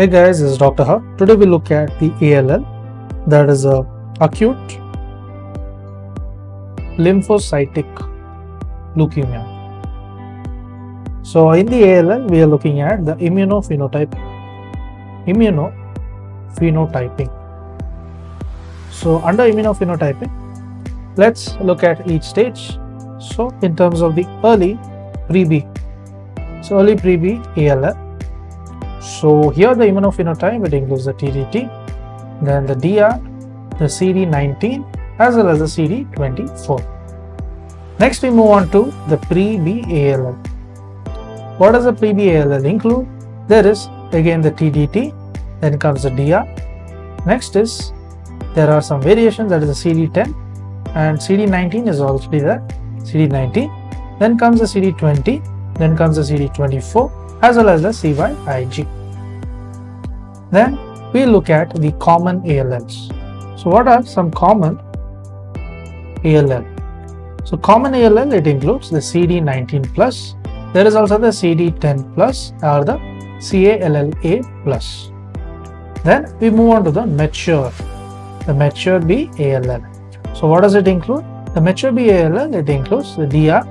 Hey guys, this is Dr. Hub. Today we look at the ALL, that is a acute lymphocytic leukemia. So in the ALL, we are looking at the immunophenotyping. So under immunophenotyping, let's look at each stage. So in terms of the early pre-B, so early pre-B ALL. So here the immunophenotype, it includes the TDT, then the DR, the CD19 as well as the CD24. Next we move on to the pre-B ALL. What does the pre-B ALL include? There is again the TDT, then comes the DR. Next is there are some variations, that is the CD10 and CD19 is already there, CD19. Then comes the CD20, then comes the CD24 as well as the CYIG. Then we look at the common ALLs. So what are some common ALL? So common ALL, it includes the CD19 plus. There is also the CD10 plus or the CALLA plus. Then we move on to the mature B ALL. So what does it include? The mature B ALL, it includes the DR.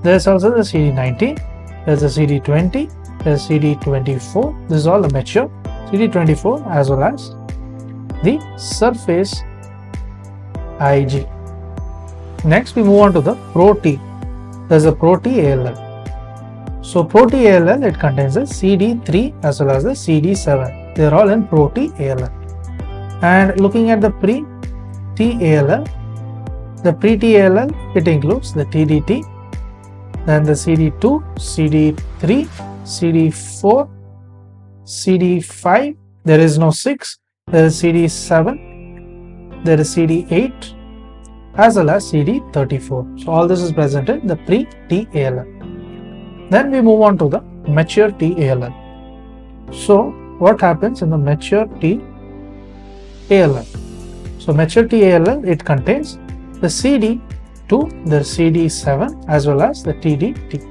There is also the CD19. There is the CD20. There is CD24. This is all the mature CD24 as well as the surface IG. Next we move on to the Pro-T. There is a Pro-T ALL. So Pro-T ALL, it contains the CD3 as well as the CD7. They are all in Pro-T ALL. And looking at the Pre-T ALL, the Pre-T ALL, it includes the TDT, then the CD2, CD3, CD4, CD5, there is no 6, there is CD7, there is CD8 as well as CD34. So all this is presented in the Pre-T ALL. Then we move on to the mature T ALL. So what happens in the mature T ALL? So mature T ALL, it contains the CD2, the CD7 as well as the TDT.